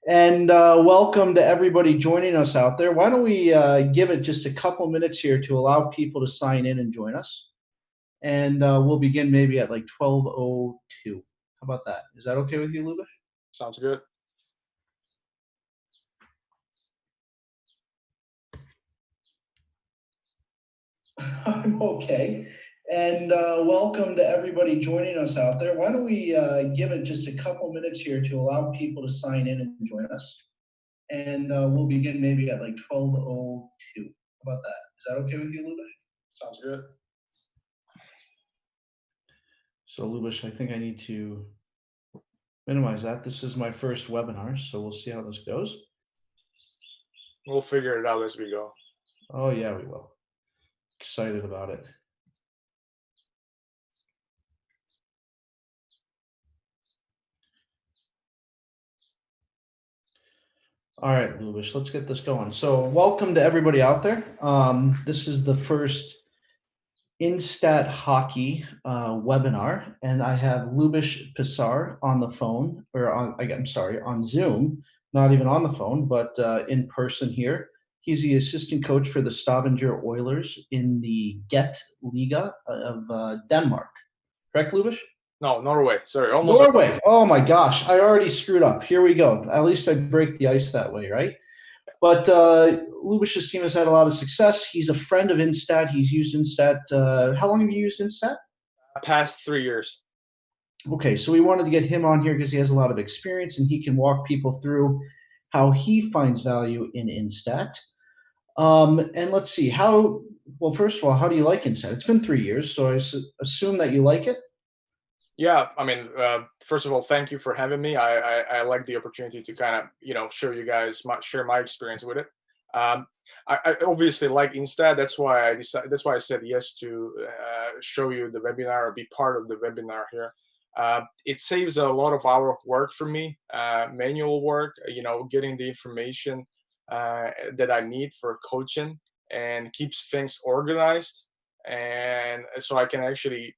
And welcome to everybody joining us out there. Why don't we give it just a couple minutes here to allow people to sign in and join us? And we'll begin maybe at like 12:02. How about that? Is that okay with you, Luba? Sounds good. I'm okay. And welcome to everybody joining us out there. Why don't we give it just a couple minutes here to allow people to sign in and join us? And we'll begin maybe at like 12:02. How about that? Is that okay with you, Luba? Sounds good. So, Lubish, I think I need to minimize that. This is my first webinar, so we'll see how this goes. We'll figure it out as we go. Oh, yeah, we will. Excited about it. All right, Lubish, let's get this going. So, welcome to everybody out there. This is the first InStat Hockey webinar, and I have Lubish Pisar on the phone, or I'm sorry, on Zoom, not even on the phone, but in person here. He's the assistant coach for the Stavanger Oilers in the Get Liga of Denmark. Correct, Lubish? No, Norway. Sorry, almost. Norway. Oh my gosh, I already screwed up. Here we go. At least I break the ice that way, right? But Lubish's team has had a lot of success. He's a friend of InStat. He's used InStat. How long have you used InStat? Past 3 years. Okay, so we wanted to get him on here because he has a lot of experience and he can walk people through how he finds value in InStat. And let's see, well, first of all, how do you like InStat? It's been 3 years, so I assume that you like it. Yeah, I mean, first of all, thank you for having me. I like the opportunity to kind of, show you guys, share my experience with it. I obviously like InStat. That's why I decided. That's why I said yes to show you the webinar or be part of the webinar here. It saves a lot of hour of work for me, manual work. Getting the information that I need for coaching and keeps things organized, and so I can actually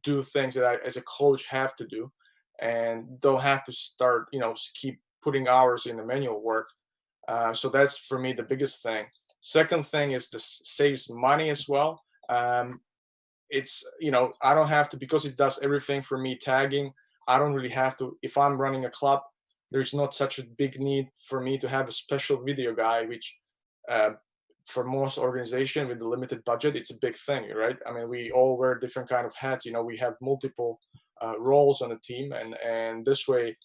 do things that I, as a coach, have to do, and don't have to start, keep putting hours in the manual work. So that's for me the biggest thing. Second thing is this saves money as well. It's I don't have to, because it does everything for me, tagging. I don't really have to, if I'm running a club. There's not such a big need for me to have a special video guy, which uh, for most organization with the limited budget, it's a big thing, right? I mean, we all wear different kind of hats. We have multiple roles on the team, and this way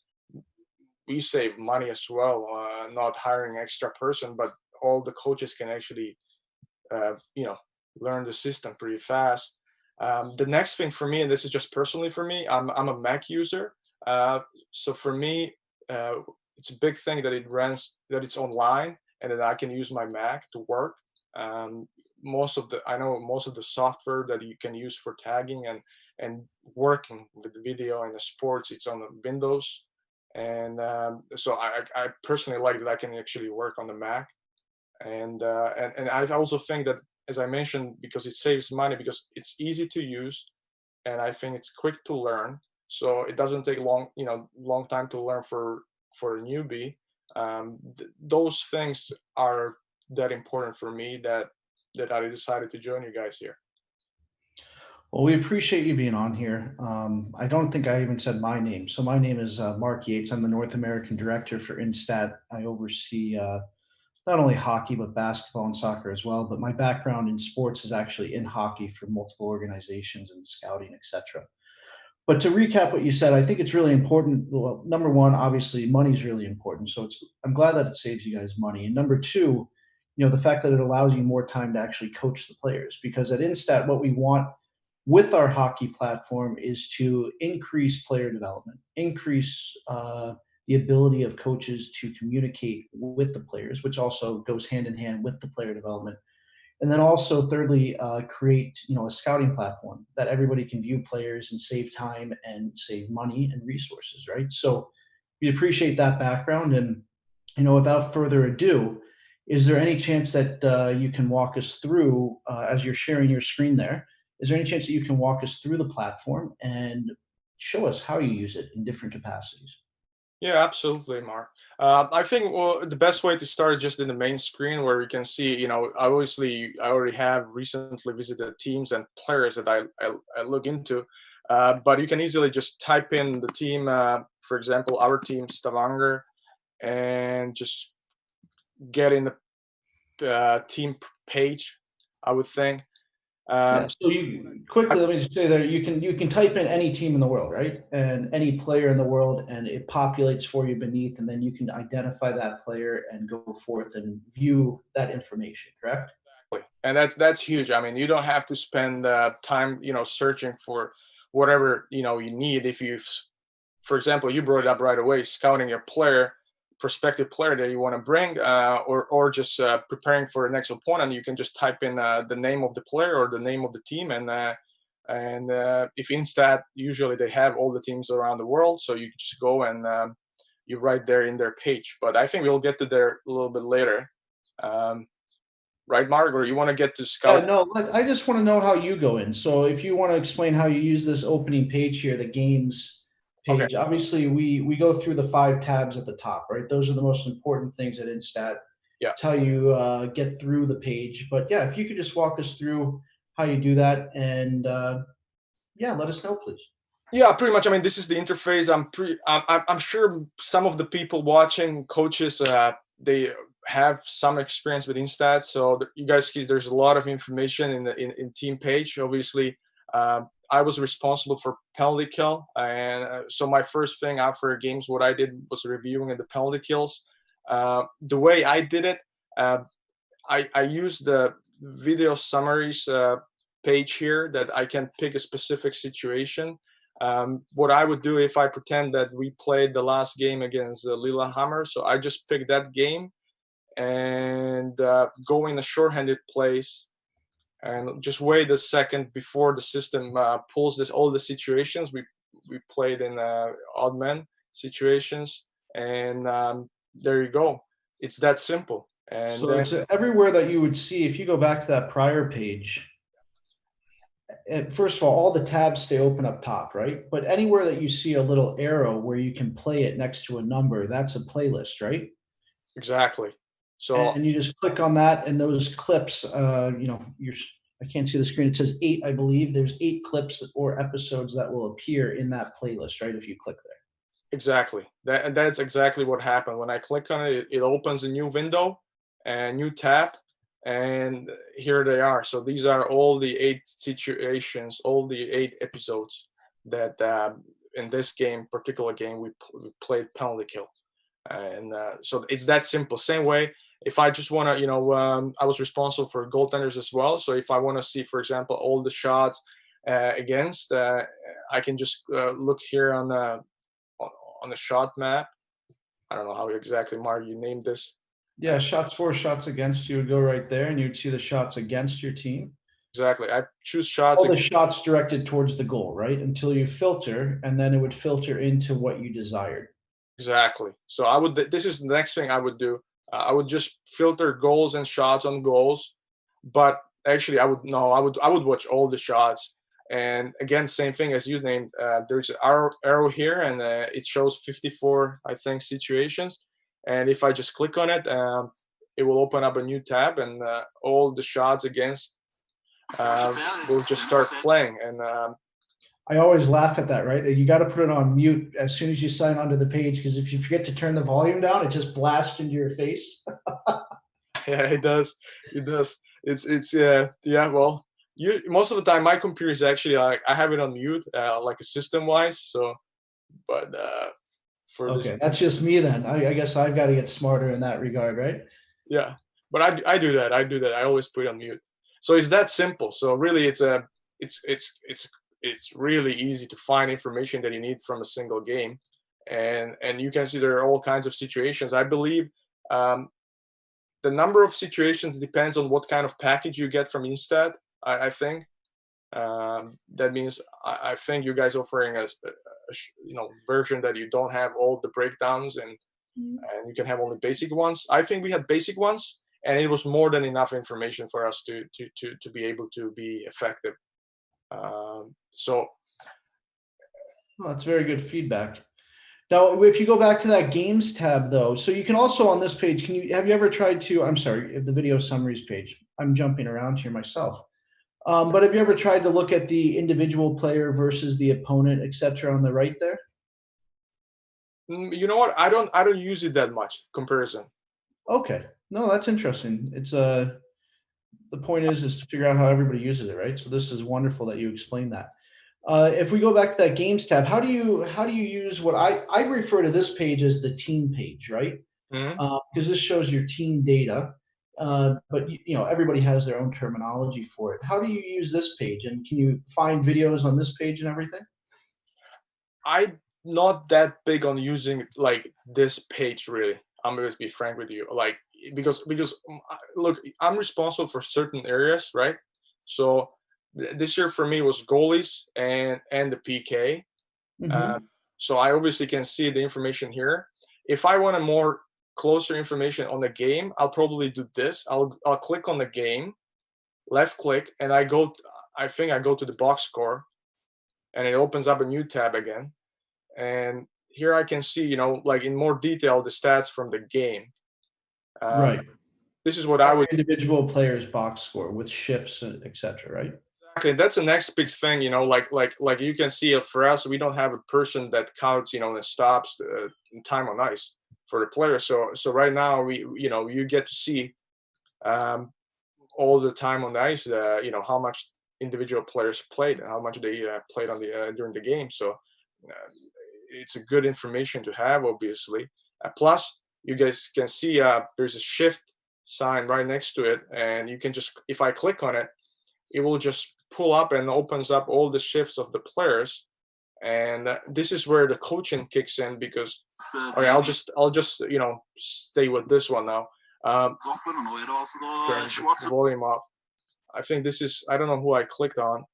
we save money as well. Not hiring an extra person, but all the coaches can actually, uh, you know, learn the system pretty fast. The next thing for me, and this is just personally for me, I'm a Mac user, so for me, uh, it's a big thing that that it's online, and that I can use my Mac to work. Um, I know most of the software that you can use for tagging and working with the video and the sports, it's on the Windows, and so I personally like that I can actually work on the Mac, and I also think that, as I mentioned, because it saves money, because it's easy to use, and I think it's quick to learn. So it doesn't take long time to learn for a newbie. Those things are that important for me that I decided to join you guys here. Well, we appreciate you being on here. I don't think I even said my name. So my name is Mark Yates. I'm the North American Director for InStat. I oversee not only hockey, but basketball and soccer as well. But my background in sports is actually in hockey for multiple organizations and scouting, etc. But to recap what you said, I think it's really important. Well, number one, obviously, money is really important. So I'm glad that it saves you guys money. And number two, the fact that it allows you more time to actually coach the players. Because at InStat, what we want with our hockey platform is to increase player development, increase the ability of coaches to communicate with the players, which also goes hand in hand with the player development. And then also, thirdly, create a scouting platform that everybody can view players and save time and save money and resources, right? So we appreciate that background, and without further ado, is there any chance that you can walk us through, as you're sharing your screen there? Is there any chance that you can walk us through the platform and show us how you use it in different capacities? Yeah, absolutely, Mark. I think the best way to start is just in the main screen where you can see, obviously I already have recently visited teams and players that I look into, but you can easily just type in the team, for example, our team, Stavanger, and just get in the team page, I would think. Yeah. Um, So you quickly, let me just say there, you can type in any team in the world, right? And any player in the world, and it populates for you beneath, and then you can identify that player and go forth and view that information, correct? and that's huge. I mean, you don't have to spend time, searching for whatever you need. If you, for example, you brought it up right away, scouting a player, prospective player that you want to bring, or just preparing for the next opponent, you can just type in the name of the player or the name of the team, and if Instat, usually they have all the teams around the world, so you just go and you write there in their page. But I think we'll get to there a little bit later. Um, right, Mark? Or you want to get to Yeah, scout? no, I just want to know how you go in. So if you want to explain how you use this opening page here, the games Okay. page, obviously we go through the 5 tabs at the top, right? Those are the most important things at Instat. Yeah. It's how you get through the page. But yeah, if you could just walk us through how you do that, and yeah, let us know, please. Yeah, pretty much. I mean, this is the interface. I'm sure some of the people watching, coaches, they have some experience with Instat. So you guys see, there's a lot of information in the in team page. Obviously, I was responsible for penalty kill, and so my first thing after games, what I did was reviewing the penalty kills. The way I did it, uh, I use the video summaries page here that I can pick a specific situation. What I would do if I pretend that we played the last game against Lillehammer, so I just pick that game and go in a shorthanded place and just wait a second before the system pulls this all the situations we played in odd man situations, and there you go. It's that simple. And So then it's everywhere that you would see, if you go back to that prior page, first of all the tabs stay open up top, right? But anywhere that you see a little arrow where you can play it next to a number, that's a playlist, right? exactly. So And you just click on that, and those clips, I can't see the screen. It says 8, I believe. There's 8 clips or episodes that will appear in that playlist, right? If you click there. exactly. That's exactly what happened. When I click on it, it opens a new window, a new tab, and here they are. So these are all the 8 situations, all the 8 episodes that in this particular game, we played penalty kill, and so it's that simple. Same way, if I just want to, I was responsible for goaltenders as well. So if I want to see, for example, all the shots against, I can just look here on the shot map. I don't know how exactly, Mark, you named this. Yeah, shots for, shots against, you would go right there, and you'd see the shots against your team. Exactly. I choose shots All the again. shots directed towards the goal, right? Until you filter, and then it would filter into what you desired. Exactly. So this is the next thing I would do. I would just filter goals and shots on goals, but actually I would watch all the shots. And again, same thing as you named. There's an arrow here, and it shows 54, I think, situations. And if I just click on it, it will open up a new tab, and all the shots against will just start playing. And I always laugh at that, right? You got to put it on mute as soon as you sign onto the page, because if you forget to turn the volume down, it just blasts into your face. yeah, it does. It does. It's yeah. Well, most of the time my computer is actually like I have it on mute, like a system wise. So, but for this, Okay, that's just me then. I guess I've got to get smarter in that regard, right? yeah. But I do that. I do that. I always put it on mute. So it's that simple. So really, it's it's it's it's really easy to find information that you need from a single game, and you can see there are all kinds of situations. I believe. The number of situations depends on what kind of package you get from Instat. I think that means I think you guys offering a version that you don't have all the breakdowns and you can have only basic ones. I think we had basic ones, and it was more than enough information for us to be able to be effective. So Well, that's very good feedback. Now, if you go back to that games tab though, so you can also on this page, have you ever tried to, I'm sorry, the video summaries page, I'm jumping around here myself. But have you ever tried to look at the individual player versus the opponent, et cetera, on the right there? You know what? I don't use it that much comparison. Okay. No, that's interesting. It's the point is to figure out how everybody uses it, right? So this is wonderful that you explained that. If we go back to that games tab, how do you use what I refer to this page as the team page, right? Mhm. Because this shows your team data, but everybody has their own terminology for it. How do you use this page, and can you find videos on this page and everything? I'm not that big on using like this page really. I'm going to be frank with you, like look, I'm responsible for certain areas, right? So this year for me was goalies and the PK. Uh, Hmm. so I obviously can see the information here. If I want a more closer information on the game, I'll probably do this. I'll click on the game, left click, and I think I go to the box score, and it opens up a new tab again. And here I can see, like in more detail, the stats from the game. Um, Right. this is what I Every would individual player's box score with shifts, et cetera, right? exactly. That's the next big thing, like you can see for us, we don't have a person that counts, and stops the time on ice for the player. So right now you get to see um, all the time on the ice, how much individual players played and how much they played on the during the game. So it's a good information to have, obviously. Plus, you guys can see there's a shift sign right next to it, and you can just, if I click on it, it will just pull up and opens up all the shifts of the players. And this is where the coaching kicks in because, okay, I'll just stay with this one now. Turn the volume off. I think this is, I don't know who I clicked on,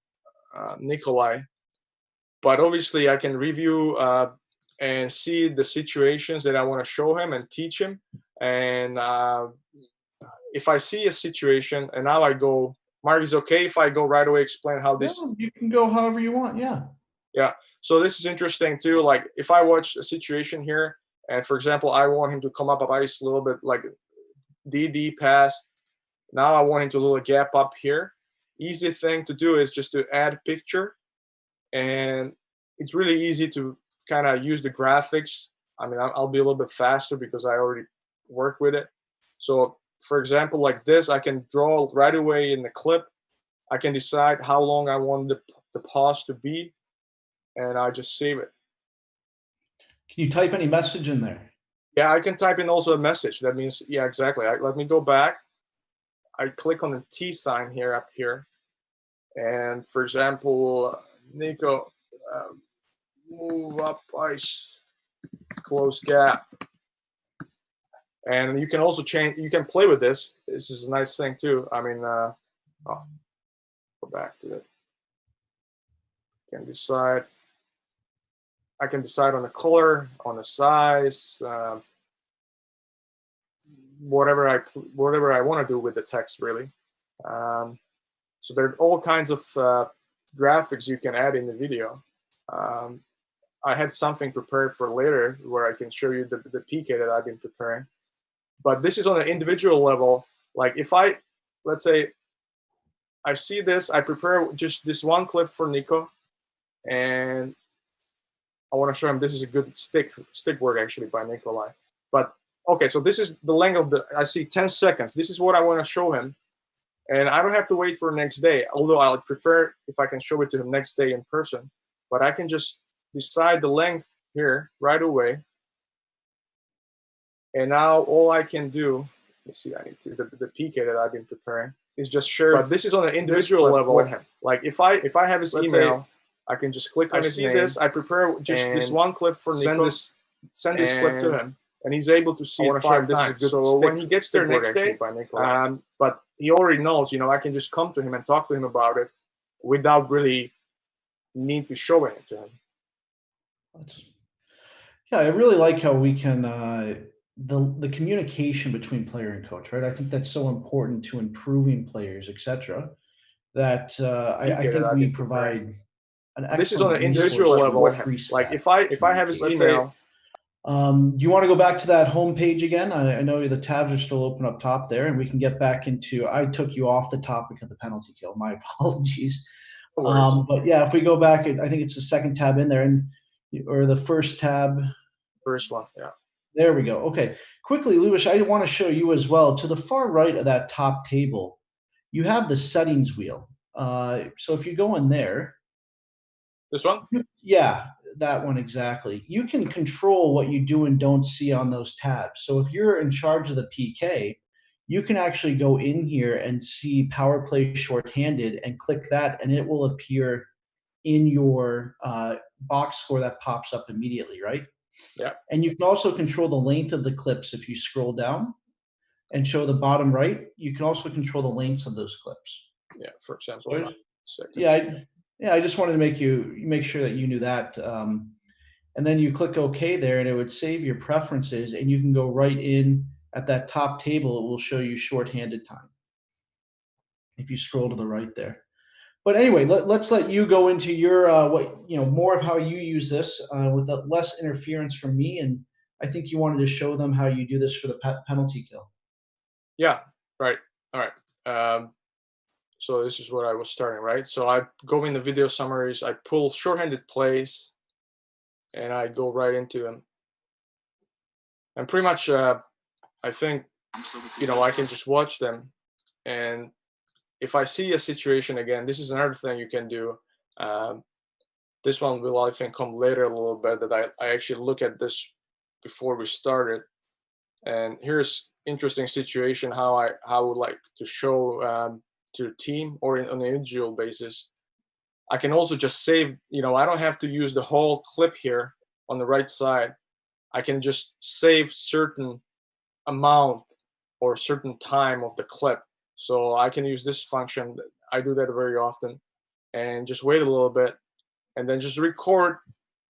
Nikolai, but obviously I can review and see the situations that I want to show him and teach him. And if I see a situation and now I go, Mark, is okay if I go right away explain how this? No, you can go however you want. Yeah. Yeah. So this is interesting too. Like if I watch a situation here, and for example, I want him to come up ice a little bit, like DD pass. Now I want him to little gap up here. Easy thing to do is just to add picture, and it's really easy to kind of use the graphics. I mean, I'll be a little bit faster because I already work with it. So for example, like this, I can draw right away in the clip. I can decide how long I want the pause to be, and I just save it. Can you type any message in there? Yeah, I can type in also a message. That means, yeah, exactly. Let me go back. I click on the T sign here up here. And for example, Nico, move up ice, close gap. And you can also change, you can play with this. This is a nice thing too. I mean, go back to it. Can decide. I can decide on the color, on the size, whatever I want to do with the text, really. So there are all kinds of graphics you can add in the video. I had something prepared for later where I can show you the PK that I've been preparing. But this is on an individual level. Like if let's say, I see this, I prepare just this one clip for Nico, and I want to show him this is a good stick work actually by Nikolai. But okay, so this is the length of I see 10 seconds. This is what I want to show him. And I don't have to wait for next day, although I would prefer if I can show it to him next day in person. But I can just decide the length here right away. And now all I can do, let me see, I need to, the PK that I've been preparing is just share. But this is on an individual level with him. Like if I have his email, I can just click on his name. This. I prepare just this one clip for Nico. Send this clip to him, and he's able to see it 5 times. So when he gets there next day, but he already knows, I can just come to him and talk to him about it without really need to show it to him. Yeah, I really like how we can the communication between player and coach, right? I think that's so important to improving players, etc. That I think we provide an excellent. This is on an individual level with him. Like if I have his email, Do you want to go back to that home page again? I know the tabs are still open up top there, and we can get back into. I took you off the topic of the penalty kill. My apologies. No worries. But yeah, if we go back, I think it's the second tab in there, and or the first tab. First one, yeah. There we go. Okay, quickly, Lewis, I want to show you as well. To the far right of that top table, you have the settings wheel. So if you go in there, This one? yeah, that one exactly. You can control what you do and don't see on those tabs. So if you're in charge of the PK, you can actually go in here and see power play shorthanded and click that, and it will appear in your box score that pops up immediately, right? Yeah. And you can also control the length of the clips if you scroll down and show the bottom right. You can also control the lengths of those clips. Yeah, for example, So 9 yeah, seconds. I just wanted to make sure that you knew that. And then you click OK there, and it would save your preferences, and you can go right in at that top table. It will show you shorthanded time if you scroll to the right there. But anyway, let's let you go into your what more of how you use this with less interference from me. And I think you wanted to show them how you do this for the penalty kill. Yeah, right. All right. So this is what I was starting, right? So I go in the video summaries, I pull shorthanded plays, and I go right into them. And pretty much, I think, I can just watch them. And if I see a situation again, this is another thing you can do. This one will, I think, come later a little bit, that I actually look at this before we started. And here's interesting situation how I would like to show to the team or on an individual basis. I can also just save, I don't have to use the whole clip here on the right side. I can just save certain amount or certain time of the clip. So I can use this function. I do that very often, and just wait a little bit, and then just record,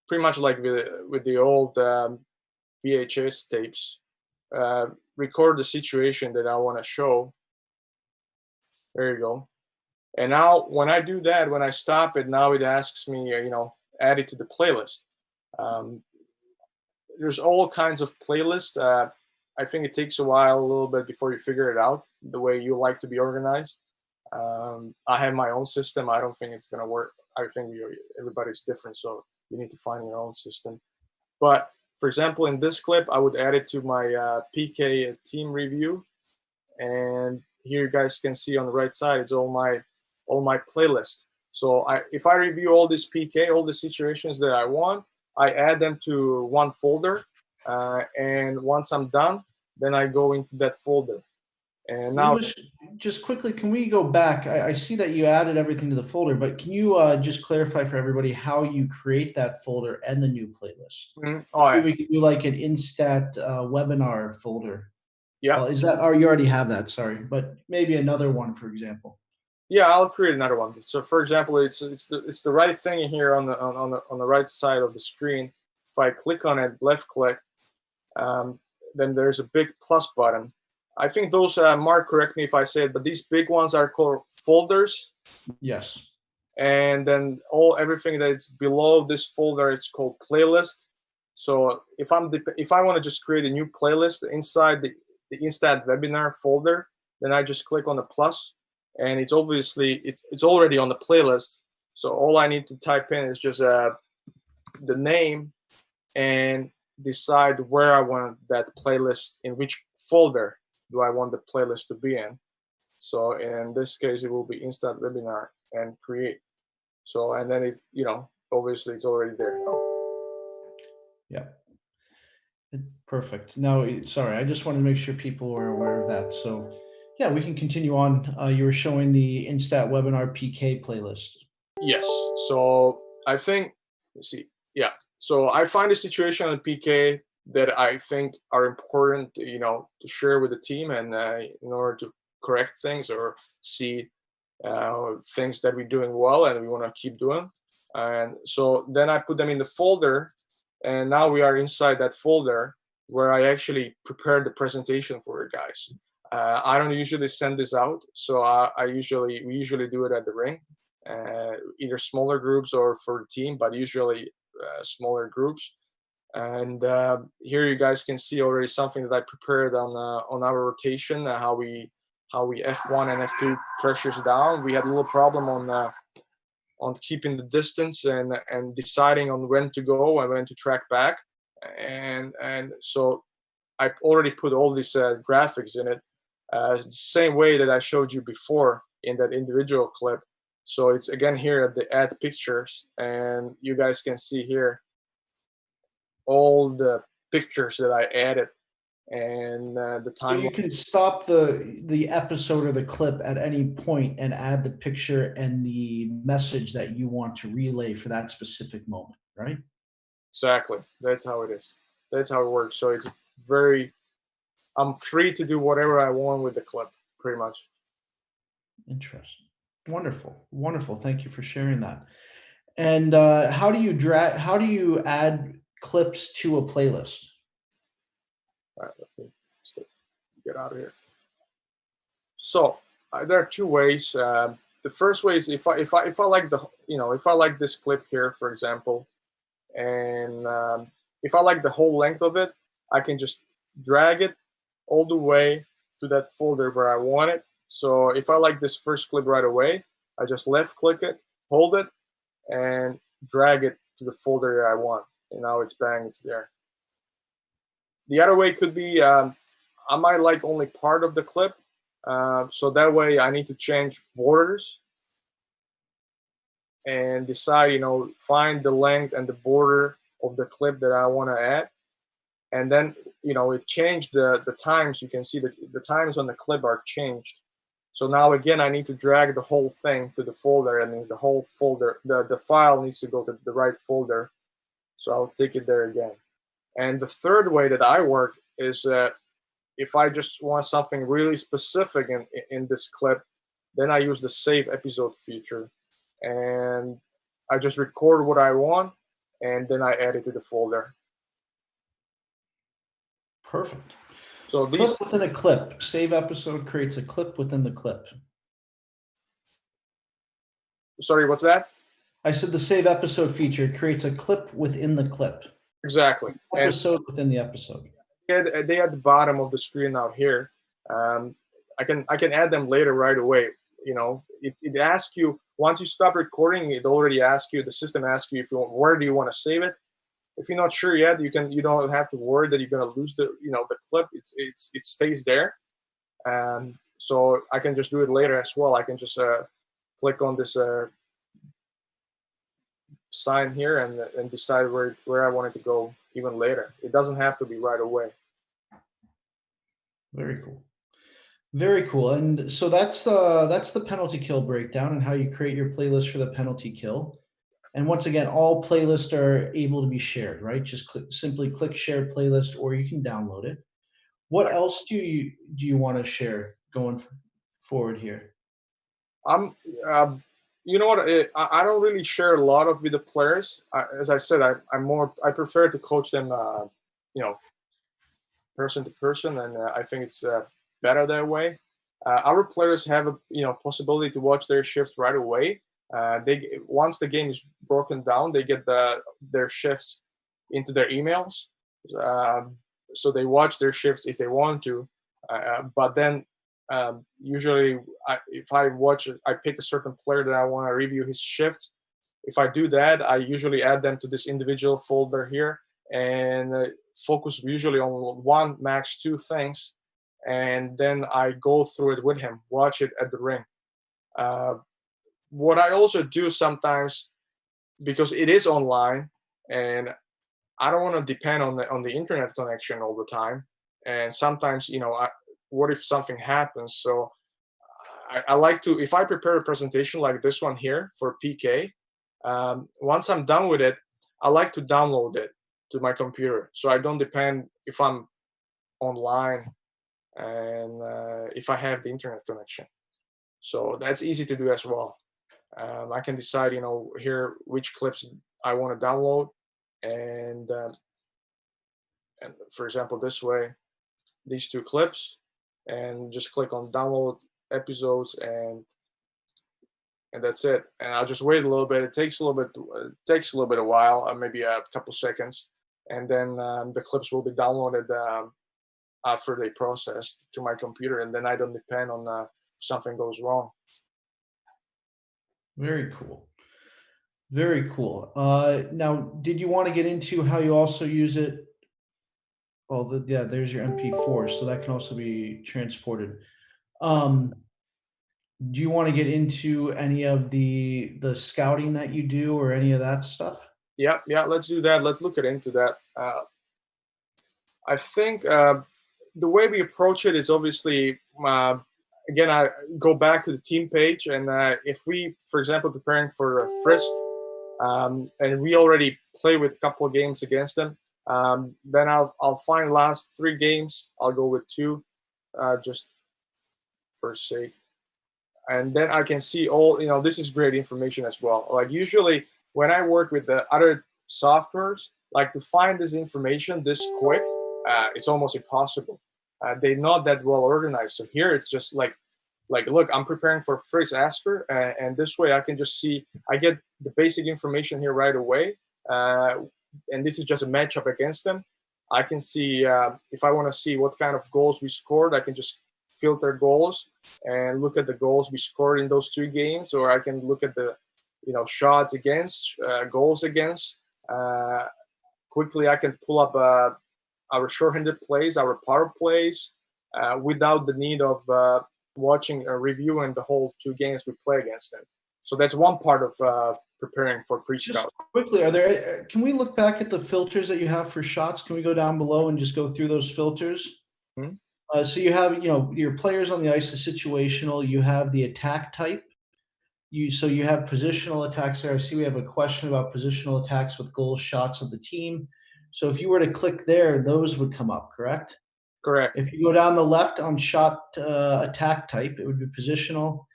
pretty much like with the old VHS tapes. Record the situation that I want to show. There you go. And now when I do that, when I stop it, now it asks me, add it to the playlist. Um, there's all kinds of playlists. I think it takes a while, a little bit, before you figure it out the way you like to be organized. I have my own system. I don't think it's going to work. I think everybody's different, so you need to find your own system. But for example, in this clip, I would add it to my PK team review, and here you guys can see on the right side, it's all my playlists. So if I review all this PK, all the situations that I want, I add them to one folder, and once I'm done, then I go into that folder. And now, Lewis, just quickly, can we go back? I see that you added everything to the folder, but can you just clarify for everybody how you create that folder and the new playlist? oh, Maybe we could do like an InStat webinar folder. yeah, Well, is that, or you already have that? Sorry, but maybe another one, for example. yeah, I'll create another one. So for example, it's the right thing in here on the right side of the screen. If I click on it, left click, then there's a big plus button. I think those, Mark, correct me if I say it, but these big ones are called folders. Yes. And then everything that's below this folder, it's called playlist. So if I want to just create a new playlist inside the InStat webinar folder, then I just click on the plus, and it's obviously it's already on the playlist. So all I need to type in is just the name and decide where I want that playlist, in which folder do I want the playlist to be in. So in this case, it will be InStat webinar and create. So, and then it, obviously it's already there. Yeah. Perfect. No, sorry, I just wanted to make sure people were aware of that. So yeah, we can continue on. You were showing the InStat webinar PK playlist. Yes. So I think, let's see. Yeah. So I find a situation on PK that I think are important, to share with the team, and in order to correct things or see things that we're doing well and we want to keep doing. And so then I put them in the folder, and now we are inside that folder where I actually prepared the presentation for you guys. I don't usually send this out, so we usually do it at the ring, either smaller groups or for the team, but usually smaller groups. And here you guys can see already something that I prepared on our rotation, how we F1 and F2 pressures down. We had a little problem on keeping the distance and deciding on when to go and when to track back. And so I already put all these graphics in it, the same way that I showed you before in that individual clip. So it's again here at the add pictures, and you guys can see here all the pictures that I added and the So you timeline. can stop the episode or the clip at any point and add the picture and the message that you want to relay for that specific moment, right? Exactly. That's how it is. That's how it works. So it's very, I'm free to do whatever I want with the clip, pretty much. Interesting. Wonderful. Wonderful. Thank you for sharing that. And how do you add clips to a playlist? All right, let me get out of here. So there are two ways. The first way is if I like if I like this clip here, for example, and if I like the whole length of it, I can just drag it all the way to that folder where I want it. So if I like this first clip right away, I just left click it, hold it, and drag it to the folder I want. And now it's bang, it's there. The other way could be I might like only part of the clip. So that way I need to change borders and decide, find the length and the border of the clip that I want to add. And then, it changed the times. You can see that the times on the clip are changed. So now again, I need to drag the whole thing to the folder. That means the whole folder, the file needs to go to the right folder. So I'll take it there again. And the third way that I work is that if I just want something really specific in this clip, then I use the save episode feature. And I just record what I want, and then I add it to the folder. Perfect. So Clip these, within a clip. Save episode creates a clip within the clip. sorry, what's that? I said the save episode feature creates a clip within the clip. Exactly. And Episode within the episode. they at the bottom of the screen out here. I can add them later right away. It asks you once you stop recording. It already asks you. The system asks you where do you want to save it. If you're not sure yet, you don't have to worry that you're gonna lose the clip. It stays there. So I can just do it later as well. I can just click on this sign here and decide where I want it to go even later. It doesn't have to be right away. Very cool. Very cool. And so that's the penalty kill breakdown and how you create your playlist for the penalty kill. And once again, all playlists are able to be shared, right? Just simply click share playlist, or you can download it. What else do you want to share going forward here? I'm, you know what? I don't really share a lot with the players. As I said, I prefer to coach them, person to person, and I think it's better that way. Our players have a possibility to watch their shifts right away. They once the game is broken down, they get their shifts into their emails. So they watch their shifts if they want to, but then usually if I pick a certain player that I want to review his shift. If I do that, I usually add them to this individual folder here and focus usually on one, max two things, and then I go through it with him, watch it at the ring. What I also do sometimes, because it is online and I don't want to depend on the internet connection all the time, and sometimes what if something happens? So I like to, if I prepare a presentation like this one here for PK, once I'm done with it, I like to download it to my computer, so I don't depend if I'm online and if I have the internet connection. So that's easy to do as well. I can decide, here which clips I want to download, and for example, this way, these two clips, and just click on download episodes, and that's it. And I'll just wait a little bit. It takes a little bit. It takes a little bit of while, maybe a couple seconds, and then the clips will be downloaded after they process to my computer, and then I don't depend on something goes wrong. Very cool. Very cool. Now, did you want to get into how you also use it? Well, yeah, there's your MP4, so that can also be transported. Um, do you want to get into any of the scouting that you do or any of that stuff? Yeah, let's do that. Let's look into that. I think the way we approach it is obviously, again, I go back to the team page, and if we, for example, preparing for Frisk, and we already play with a couple of games against them, then I'll find last 3 games. I'll go with 2, just for sake, and then I can see all. This is great information as well. Like usually when I work with the other softwares, like to find this information this quick, it's almost impossible. They're not that well organized. So here it's just like look, I'm preparing for Frizz Asker, and this way I can just see. I get the basic information here right away, and this is just a matchup against them. I can see if I want to see what kind of goals we scored. I can just filter goals and look at the goals we scored in those 2 games, or I can look at the shots against, goals against. Quickly, I can pull up our shorthanded plays, our power plays, without the need of watching or reviewing the whole 2 games we play against them. So that's one part of preparing for Just pre-scout. quickly, can we look back at the filters that you have for shots? Can we go down below and just go through those filters? Hmm? So you have, your players on the ice, the situational, you have the attack type. So you have positional attacks there. I see we have a question about positional attacks with goal shots of the team. So if you were to click there, those would come up, correct? Correct. If you go down the left on shot attack type, it would be positional.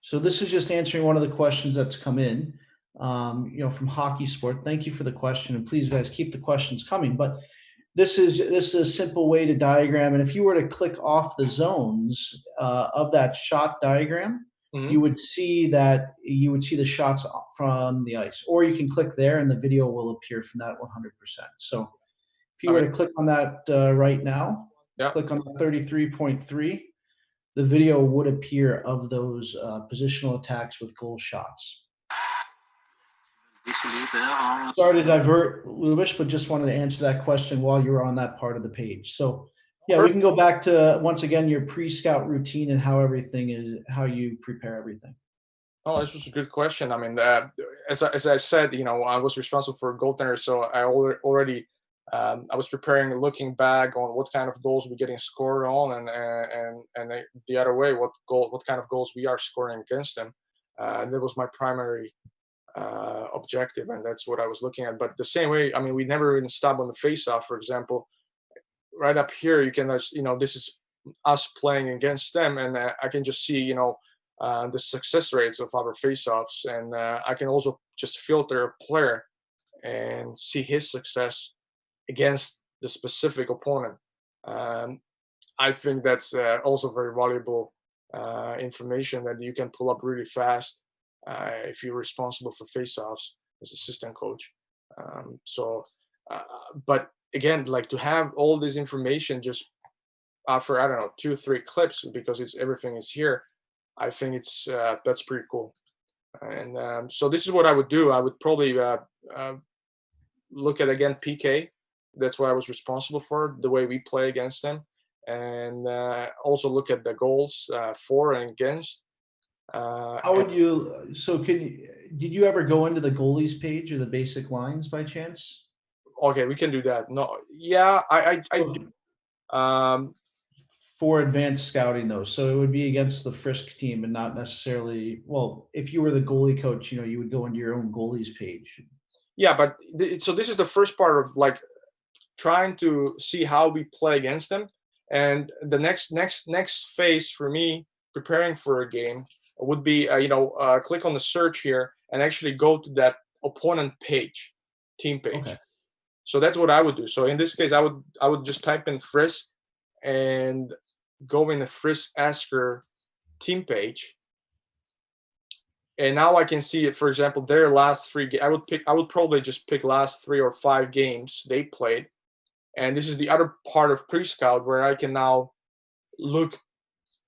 So this is just answering one of the questions that's come in, from Hockey Sport. Thank you for the question, and please, guys, keep the questions coming. But this is a simple way to diagram, and if you were to click off the zones of that shot diagram, Mhm. you would see the shots from the ice, or you can click there, and the video will appear from that 100%. So if you were to click on that right now, Yeah. click on the 33.3. The video would appear of those positional attacks with goal shots. Sorry to divert, Lubis, but just wanted to answer that question while you were on that part of the page. So, yeah, we can go back to, once again, your pre-scout routine and how you prepare everything. Oh, this was a good question. I mean, as I said, I was responsible for goaltender, so I already I was preparing, looking back on what kind of goals we're getting scored on, and the other way, what kind of goals we are scoring against them. And that was my primary objective, and that's what I was looking at. But the same way, I mean, we never even stop on the face-off, for example. Right up here, you can, this is us playing against them, and I can just see, the success rates of our face-offs, and I can also just filter a player and see his success against the specific opponent. I think that's also very valuable information that you can pull up really fast if you're responsible for face-offs as assistant coach. But again, like to have all this information just after, I don't know, 2-3 clips, because everything is here. I think that's pretty cool. And so this is what I would do. I would probably look at, again, PK. That's what I was responsible for, the way we play against them, and also look at the goals for and against. How would you? So, did you ever go into the goalies page or the basic lines by chance? Okay, we can do that. No, yeah, I do. For advanced scouting, though, so it would be against the Frisk team and not necessarily. Well, if you were the goalie coach, you would go into your own goalies page. Yeah, but so this is the first part of like trying to see how we play against them, and the next phase for me preparing for a game would be click on the search here and actually go to that opponent page, team page. Okay. So that's what I would do. So in this case, I would just type in Frisk and go in the Frisk Asker team page. And now I can see it. For example, their last 3 I would probably just pick last 3 or 5 games they played. And this is the other part of pre-scout where I can now look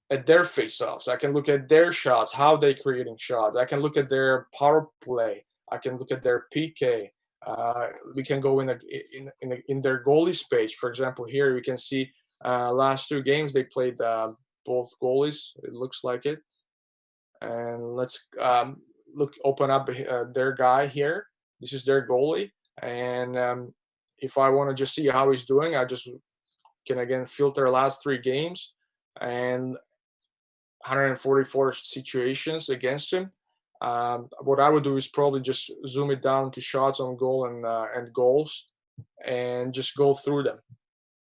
at their face-offs. I can look at their shots, how they creating shots. I can look at their power play. I can look at their PK. We can go in their goalies page. For example, here we can see last 2 games they played both goalies. It looks like it. And let's open up their guy here. This is their goalie, and if I want to just see how he's doing, I just can again filter last 3 games and 144 situations against him. What I would do is probably just zoom it down to shots on goal and goals, and just go through them.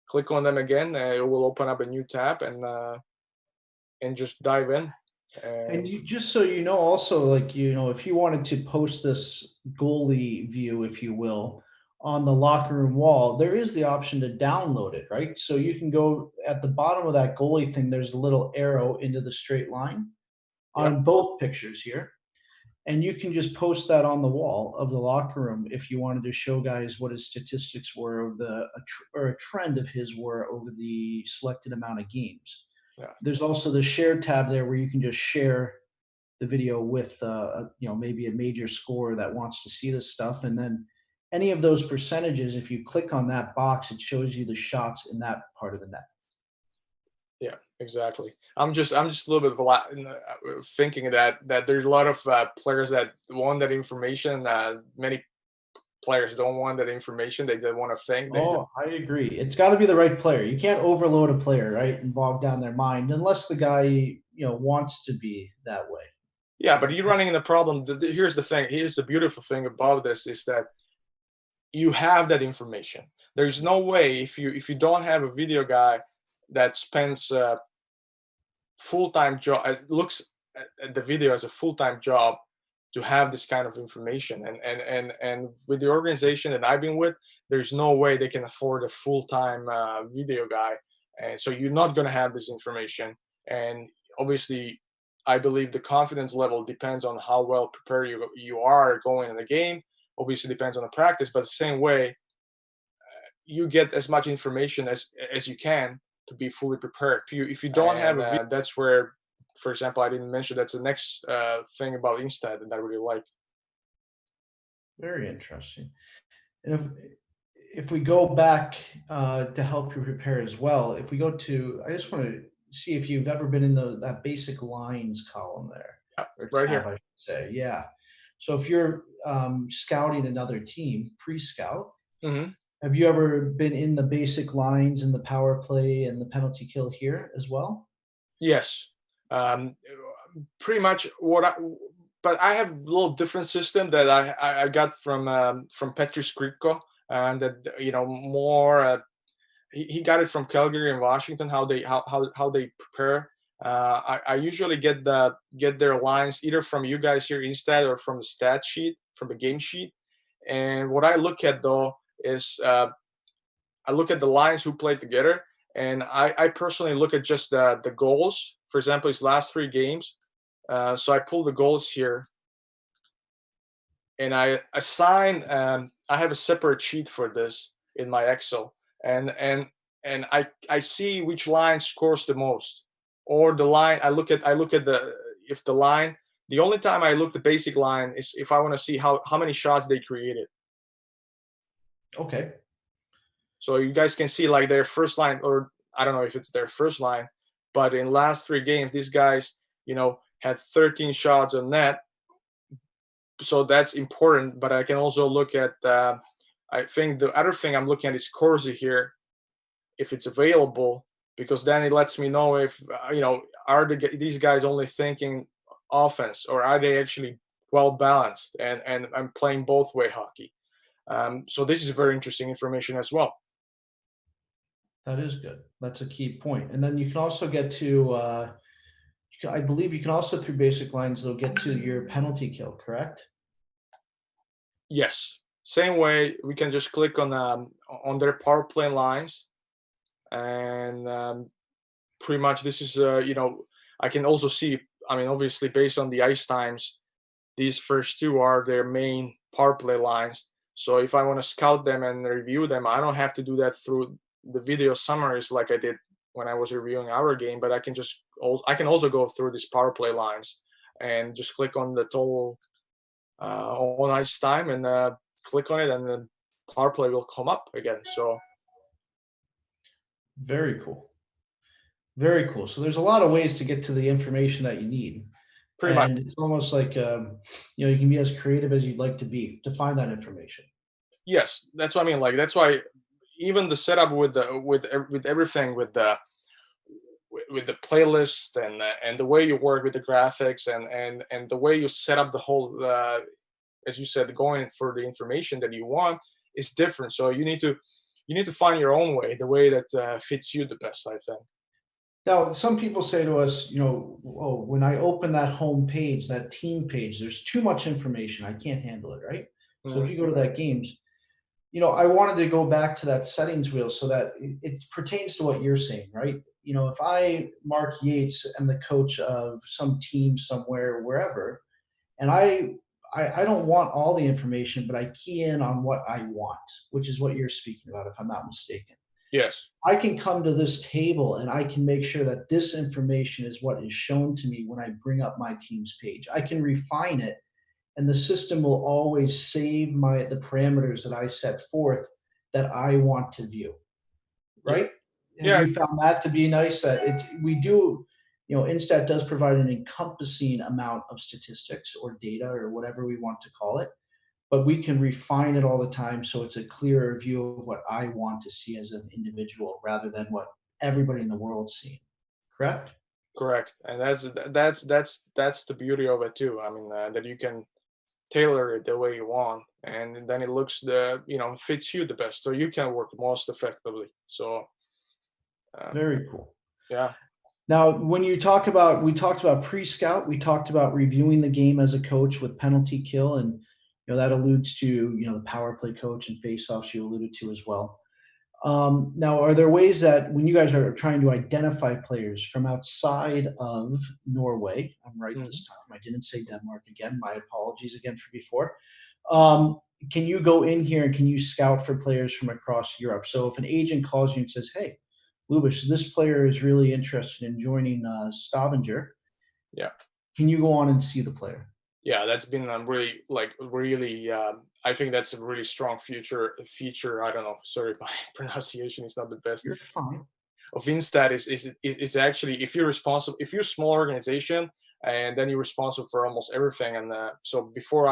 Click on them again, it will open up a new tab, and just dive in. And you, just so you know, also, like, if you wanted to post this goalie view, if you will, on the locker room wall, there is the option to download it, right? So you can go at the bottom of that goalie thing, there's a little arrow into the straight line Yep. on both pictures here. And you can just post that on the wall of the locker room if you wanted to show guys what his statistics were of or a trend of his were over the selected amount of games. Yeah. There's also the share tab there where you can just share the video with maybe a major scorer that wants to see this stuff, and then any of those percentages, if you click on that box, it shows you the shots in that part of the net. Yeah, exactly. I'm just a little bit thinking that there's a lot of players that want that information. Many players don't want that information. They don't want to think. Oh, I agree. It's got to be the right player. You can't overload a player, right, and bog down their mind unless the guy wants to be that way. Yeah, but you're running into the problem. Here's the thing. Here's the beautiful thing about this is that you have that information. There's no way if you don't have a video guy that spends full-time job, looks at the video as a full-time job, to have this kind of information. And with the organization that I've been with, there's no way they can afford a full-time video guy, and so you're not going to have this information. And obviously, I believe the confidence level depends on how well prepared you are going in the game. Obviously depends on the practice, but the same way, you get as much information as you can to be fully prepared. If you don't have that's where, for example, I didn't mention, that's the next thing about InStat that I really like. Very interesting. And if we go back to help you prepare as well, if we go to, I just want to see if you've ever been in that basic lines column there, or Right tab, here. I should say. Yeah. So if you're scouting another team, pre-scout, have you ever been in the basic lines and the power play and the penalty kill here as well? Yes. Pretty much but I have a little different system that I got from Petr Skripko, and that more. He got it from Calgary and Washington. How they prepare. I usually get their lines either from you guys here InStat or from the stat sheet, from the game sheet. And what I look at though is I look at the lines who played together, and I personally look at just the goals. For example, his last 3 games. So I pull the goals here, and I assign. I have a separate sheet for this in my Excel, and I see which line scores the most, or the line. I look at the line. The only time I look the basic line is if I want to see how many shots they created. Okay. So you guys can see like their first line, or I don't know if it's their first line, but in last 3 games, these guys, had 13 shots on net. So that's important. But I can also look at, I think the other thing I'm looking at is Corsi here, if it's available, because then it lets me know if, are these guys only thinking offense, or are they actually well balanced and I'm playing both way hockey. So this is very interesting information as well. That is good. That's a key point. And then you can also get to, I believe you can also, through basic lines, though, get to your penalty kill, correct? Yes. Same way, we can just click on their power play lines, and pretty much this is, I can also see, I mean, obviously based on the ice times, these first two are their main power play lines. So if I want to scout them and review them, I don't have to do that through the video summaries like I did when I was reviewing our game, but I can also go through these power play lines and just click on the total on ice time and click on it, and then power play will come up again. So Very cool. Very cool. So there's a lot of ways to get to the information that you need. pretty much, And it's almost like, you can be as creative as you'd like to be to find that information. yes, that's what I mean. Like that's why even the setup with with everything with the playlist and the way you work with the graphics and the way you set up the whole as you said, going for the information that you want is different. So you need to find your own way, the way that fits you the best, I think. Now, some people say to us, oh, when I open that home page, that team page, there's too much information. I can't handle it, right? So if Mhm. you go to that games, I wanted to go back to that settings wheel so that it pertains to what you're saying, right? If I, Mark Yates, am the coach of some team somewhere, wherever, and I don't want all the information, but I key in on what I want, which is what you're speaking about, if I'm not mistaken. Yes, I can come to this table and I can make sure that this information is what is shown to me when I bring up my team's page. I can refine it, and the system will always save the parameters that I set forth that I want to view, yeah, right? Have yeah, you found that to be nice? That we do, Instat does provide an encompassing amount of statistics or data or whatever we want to call it, but we can refine it all the time so it's a clearer view of what I want to see as an individual rather than what everybody in the world's seeing. Correct? correct. And that's the beauty of it too. I mean, that you can tailor it the way you want, and then it looks fits you the best, so you can work most effectively. So um, Very cool. yeah. Now, when we talked about pre-scout, we talked about reviewing the game as a coach with penalty kill, and that alludes to the power play coach and face-offs you alluded to as well. Now, are there ways that when you guys are trying to identify players from outside of Norway, I'm right Mhm. this time, I didn't say Denmark again, my apologies again for before. Um, can you go in here and can you scout for players from across Europe? So if an agent calls you and says, hey, Lubis, this player is really interested in joining Stavanger, Yeah, can you go on and see the player? yeah, that's been really I think that's a really strong future feature. I don't know, sorry, my pronunciation is not the best. You're fine. Of Instat is actually, if you're responsible, if you're a small organization and then you're responsible for almost everything. And so before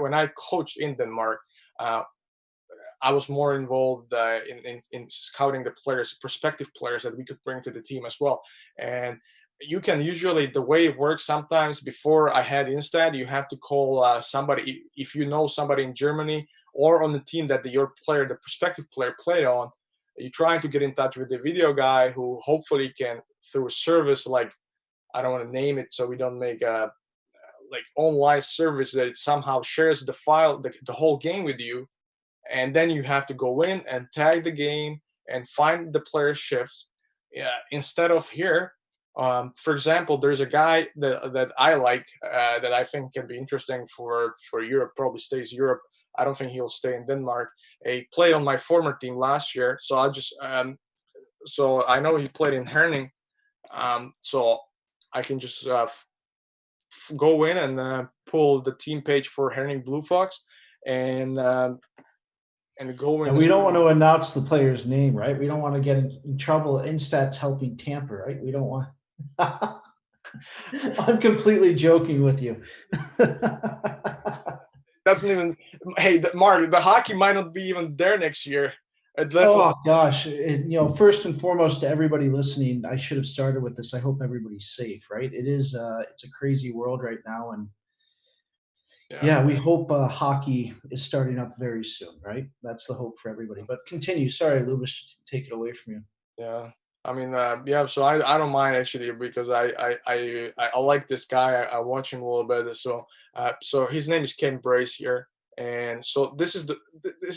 when I coached in Denmark, uh, I was more involved in scouting the players, prospective players that we could bring to the team as well. And you can usually, the way it works sometimes, before I had Instat, you have to call somebody, if you know somebody in Germany or on the team that your player, the prospective player, played on. You're trying to get in touch with the video guy who hopefully can, through a service like, I don't want to name it so we don't make a like online service, that it somehow shares the file, the whole game with you, and then you have to go in and tag the game and find the player shifts. Yeah, instead of here, for example, there's a guy that I like, that I think can be interesting for Europe. Probably stays Europe. I don't think he'll stay in Denmark. He played on my former team last year, so so I know he played in Herning. So I can just go in and pull the team page for Herning Blue Fox, and go in And the. we don't want to announce the player's name, right? We don't want to get in trouble. Instat's helping Tampa, right? We don't want. I'm completely joking with you. Doesn't even. Hey, Mark, the hockey might not be even there next year. Definitely. Oh gosh, first and foremost to everybody listening, I should have started with this. I hope everybody's safe, right? It's a crazy world right now, and Yeah, yeah, we hope hockey is starting up very soon, right? That's the hope for everybody. But continue. Sorry, Lubis, take it away from you. yeah. I mean, yeah. So I don't mind actually, because I like this guy. I watch him a little bit. So his name is Ken Brace here, and so this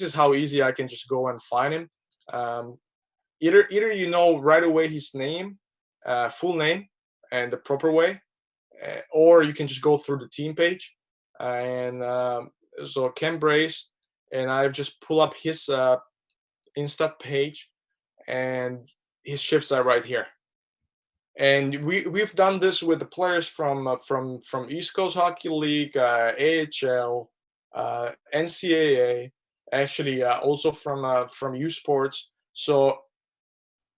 is how easy I can just go and find him. Um, either right away his name, full name, and the proper way, or you can just go through the team page. and so Ken Brace, and I just pull up his InStat page, and his shifts are right here. And we've done this with the players from East Coast Hockey League, AHL, NCAA, actually also from U Sports. So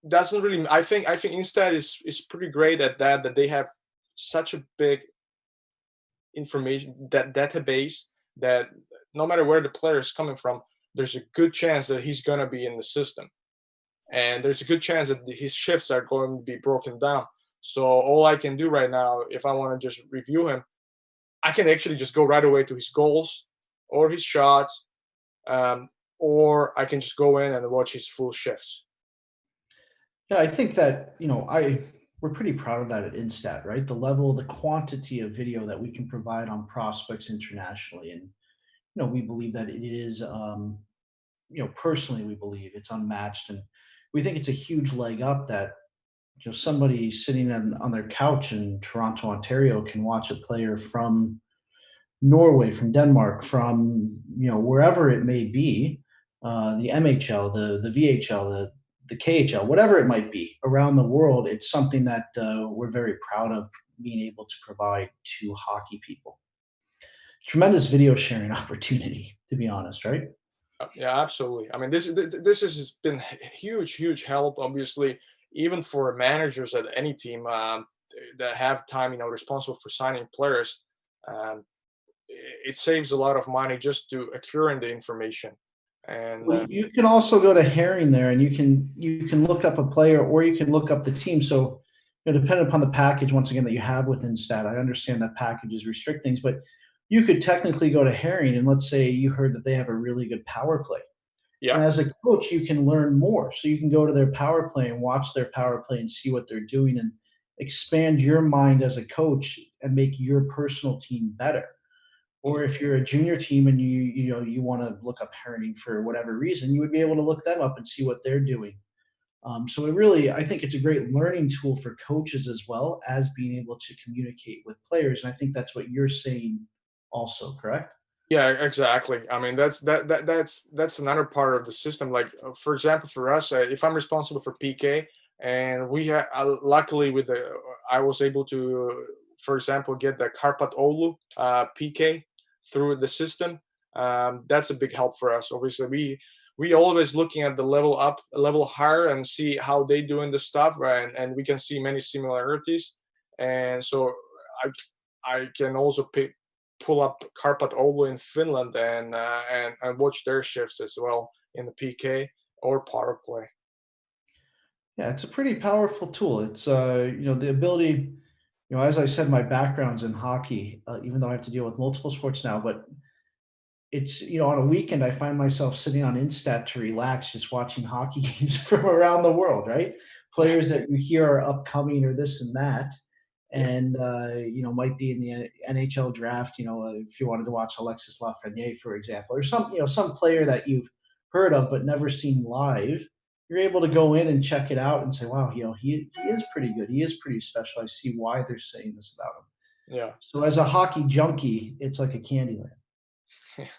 doesn't really. I think InStat is pretty great at that they have such a big information that database that no matter where the player is coming from, there's a good chance that he's gonna be in the system, and there's a good chance that his shifts are going to be broken down. So all I can do right now, if I want to just review him, I can actually just go right away to his goals or his shots, or I can just go in and watch his full shifts. Yeah, I think that, we're pretty proud of that at Instat, right? The level, the quantity of video that we can provide on prospects internationally. And, we believe that it is, personally, we believe it's unmatched. And we think it's a huge leg up that, somebody sitting on their couch in Toronto, Ontario can watch a player from Norway, from Denmark, from, wherever it may be, the MHL, the VHL, the KHL, whatever it might be around the world. It's something that we're very proud of being able to provide to hockey people. Tremendous video sharing opportunity, to be honest, right? Yeah, absolutely. I mean, this has been huge help. Obviously, even for managers at any team that have time, responsible for signing players. Um, it saves a lot of money just to acquiring the information. And Well, you can also go to Herring there, and you can look up a player, or you can look up the team. So, depending upon the package, once again, that you have within Stat, I understand that packages restrict things, but you could technically go to Herring, and let's say you heard that they have a really good power play. And yeah, as a coach, you can learn more. So you can go to their power play and watch their power play and see what they're doing, and expand your mind as a coach and make your personal team better. Or if you're a junior team and you want to look up parenting for whatever reason, you would be able to look them up and see what they're doing. So I think it's a great learning tool for coaches as well as being able to communicate with players. And I think that's what you're saying also, correct? yeah, exactly. I mean, that's another part of the system. Like, for example, for us, if I'm responsible for PK, and we had luckily with the I was able to, for example, get the Karpat Oulu PK through the system. That's a big help for us. Obviously, we always looking at the level up, level higher, and see how they doing the stuff, right? And we can see many similarities. And so I I can also pull up Karpat Oulu in Finland and watch their shifts as well in the PK or power play. Yeah, it's a pretty powerful tool. It's the ability, as I said, my background's in hockey, even though I have to deal with multiple sports now, but it's, on a weekend, I find myself sitting on Instat to relax, just watching hockey games from around the world, right? Players that you hear are upcoming or this and that, Yeah, and might be in the NHL draft. If you wanted to watch Alexis Lafreniere, for example, or some player that you've heard of but never seen live, you're able to go in and check it out and say, wow, he is pretty good. He is pretty special. I see why they're saying this about him. yeah. So as a hockey junkie, it's like a candy land.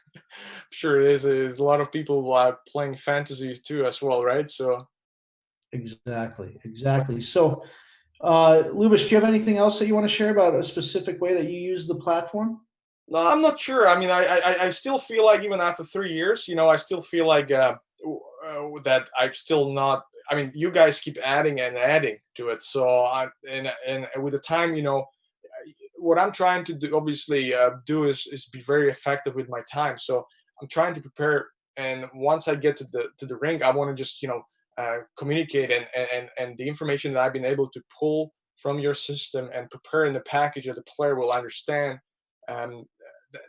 Sure it is. There's a lot of people playing fantasies too as well, right? So Exactly, exactly. So, Lubis, do you have anything else that you want to share about a specific way that you use the platform? no, I'm not sure. I mean, I still feel like even after 3 years, I still feel like that I'm still not. I mean, you guys keep adding and adding to it. So and with the time, what I'm trying to do, obviously, do is be very effective with my time. So I'm trying to prepare, and once I get to the rink, I want to just communicate and the information that I've been able to pull from your system and prepare in the package that the player will understand. Um,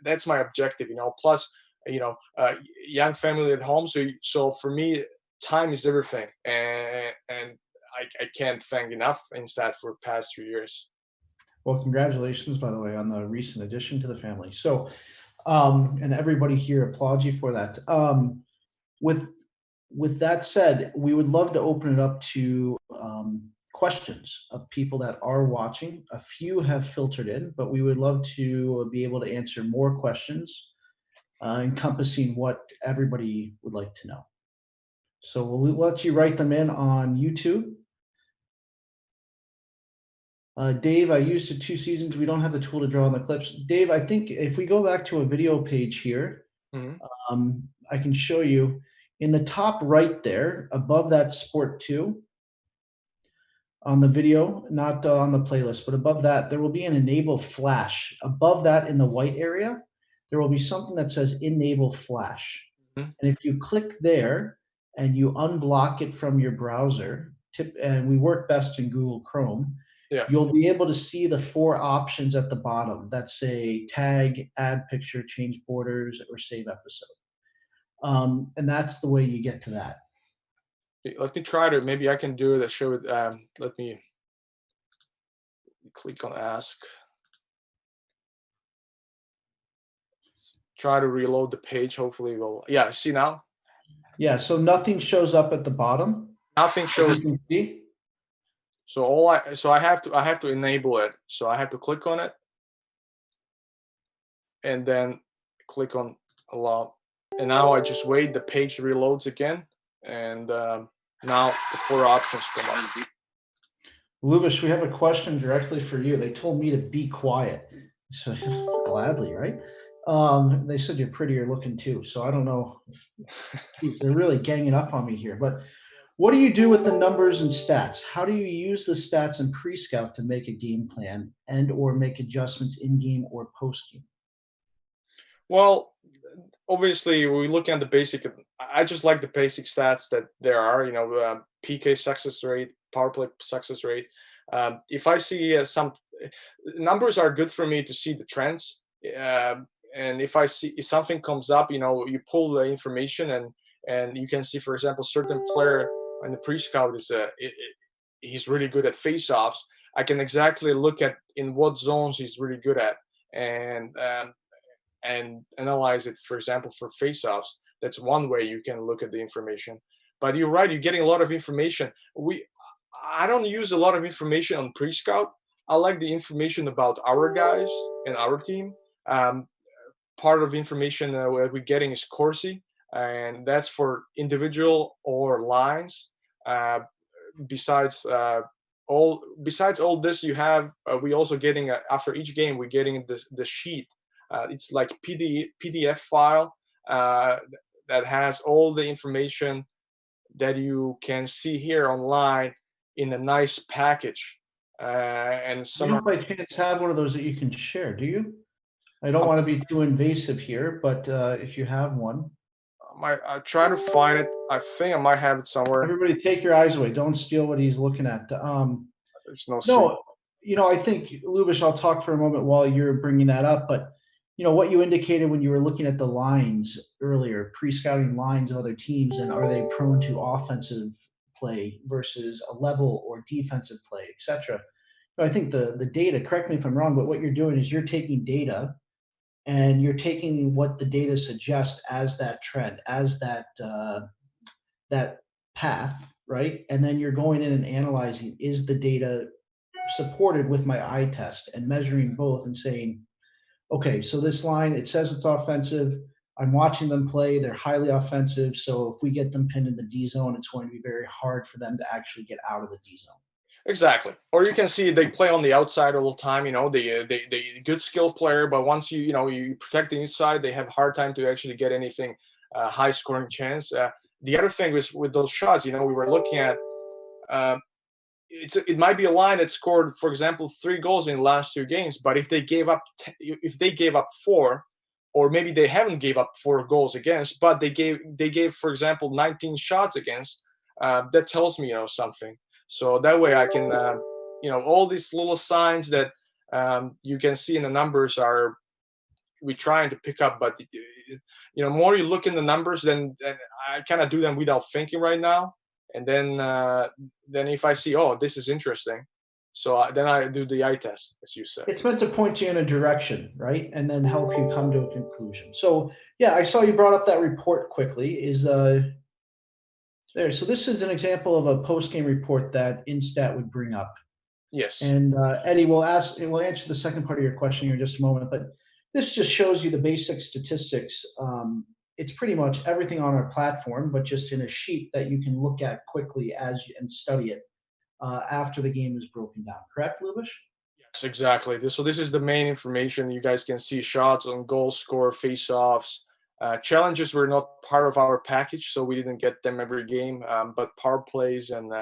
that's my objective. Plus, young family at home. So for me, time is everything, and I can't thank enough Instat for the past 3 years. Well, congratulations, by the way, on the recent addition to the family. So, and everybody here applauds you for that. With with that said, we would love to open it up to questions of people that are watching. A few have filtered in, but we would love to be able to answer more questions encompassing what everybody would like to know. So we'll let you write them in on YouTube. Dave, I used it 2 seasons. We don't have the tool to draw on the clips. Dave, I think if we go back to a video page here, Mhm. I can show you in the top right there, above that Sport 2, on the video, not on the playlist, but above that, there will be an enable flash. Above that in the white area, there will be something that says enable flash. Mhm. And if you click there and you unblock it from your browser, and we work best in Google Chrome, Yeah. you'll be able to see the 4 options at the bottom that say tag, add picture, change borders, or save episode. And that's the way you get to that. Let me try to, maybe I can do it. Show it. Let me click on ask. Try to reload the page. Hopefully we'll, yeah, see now? Yeah, so nothing shows up at the bottom, Nothing as shows. you can see. So I have to enable it. So I have to click on it and then click on allow. And now I just wait, the page reloads again. And now the 4 options come up. Lubis, we have a question directly for you. They told me to be quiet. So gladly, right? They said you're prettier looking too. So I don't know. Geez, they're really ganging up on me here. But what do you do with the numbers and stats? How do you use the stats in pre-scout to make a game plan and or make adjustments in game or post game? Well, obviously we look at the basic. I just like the basic stats that there are. PK success rate, power play success rate. If I see some numbers are good for me to see the trends. And if I see if something comes up, you pull the information and you can see, for example, certain player in the pre-scout is he's really good at face-offs. I can exactly look at in what zones he's really good at, and analyze it, for example, for face-offs. That's one way you can look at the information. But you're right, you're getting a lot of information. I don't use a lot of information on pre-scout. I like the information about our guys and our team. Part of information we're getting is Corsi, and that's for individual or lines. Besides all this, you have we also getting after each game we're getting the sheet. It's like PDF file that has all the information that you can see here online in a nice package. And You some don't by chance have one of those that you can share, do you? I don't want to be too invasive here, but if you have one. I try to find it. I think I might have it somewhere. Everybody take your eyes away. Don't steal what he's looking at. There's no. No, I think, Lubish, I'll talk for a moment while you're bringing that up, but what you indicated when you were looking at the lines earlier, pre-scouting lines of other teams, and are they prone to offensive play versus a level or defensive play, et cetera. I think the data, correct me if I'm wrong, but what you're doing is you're taking data and you're taking what the data suggests as that trend, as that path, right? And then you're going in and analyzing, is the data supported with my eye test, and measuring both and saying, okay, so this line, it says it's offensive. I'm watching them play. They're highly offensive. So if we get them pinned in the D zone, it's going to be very hard for them to actually get out of the D zone. Exactly. Or you can see they play on the outside all the time. They good skilled player, but once you protect the inside, they have a hard time to actually get anything high scoring chance. The other thing was with those shots, we were looking at. It might be a line that scored, for example, 3 goals in the last 2 games, but if they gave up 4, or maybe they haven't gave up 4 goals against, but they gave, for example, 19 shots against, that tells me something. So that way I can all these little signs that you can see in the numbers are we trying to pick up, but more you look in the numbers, then I kind of do them without thinking right now. And then if I see, oh, this is interesting, so then I do the eye test, as you said. It's meant to point you in a direction, right? And then help you come to a conclusion. So yeah, I saw you brought up that report quickly. Is there. So this is an example of a post-game report that InStat would bring up. Yes. And Eddie, we'll answer the second part of your question here in just a moment, but this just shows you the basic statistics. It's pretty much everything on our platform, but just in a sheet that you can look at quickly and study it after the game is broken down. Correct, Lubish? Yes, exactly. So this is the main information. You guys can see shots on goal score, face-offs. Challenges were not part of our package, so we didn't get them every game. But power plays and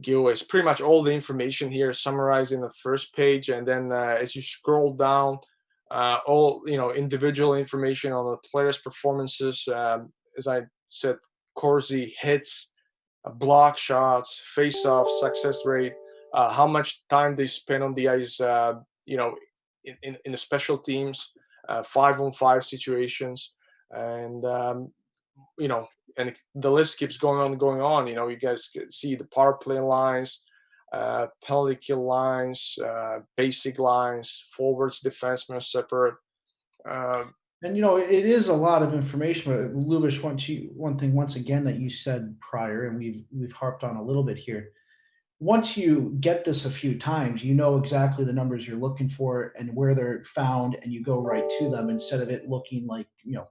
giveaways, pretty much all the information here summarized in the first page. And then as you scroll down, all individual information on the players' performances. As I said, Corsi hits, block shots, face-off success rate, how much time they spend on the ice, in the special teams, 5-on-5 situations, and you know, and the list keeps going on and going on. You guys can see the power play lines, penalty kill lines, basic lines, forwards, defensemen separate. Uh, And it is a lot of information. But Lubish, one thing once again that you said prior, and we've harped on a little bit here. Once you get this a few times, you know exactly the numbers you're looking for and where they're found, and you go right to them instead of it looking like, oh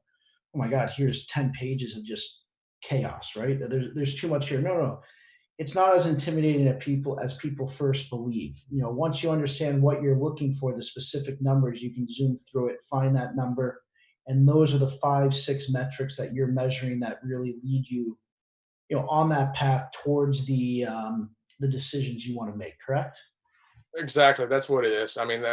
my God, here's 10 pages of just chaos, right? There's too much here. No, no, it's not as intimidating as people first believe. Once you understand what you're looking for, the specific numbers, you can zoom through it, find that number, and those are the 5, 6 metrics that you're measuring that really lead you, on that path towards the decisions you want to make. Correct? Exactly, that's what it is. I mean,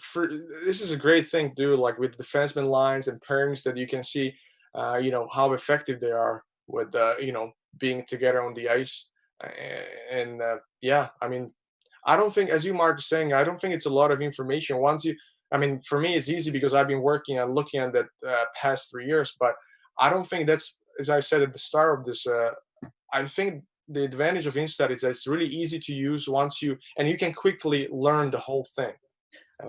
for this is a great thing to do, like with defenseman lines and pairings that you can see, how effective they are with, being together on the ice. And yeah, I mean, I don't think, as you Mark is saying, I don't think it's a lot of information. I mean, for me, it's easy because I've been working and looking at that past 3 years, but I don't think that's, as I said at the start of this, I think the advantage of Instat is that it's really easy to use and you can quickly learn the whole thing.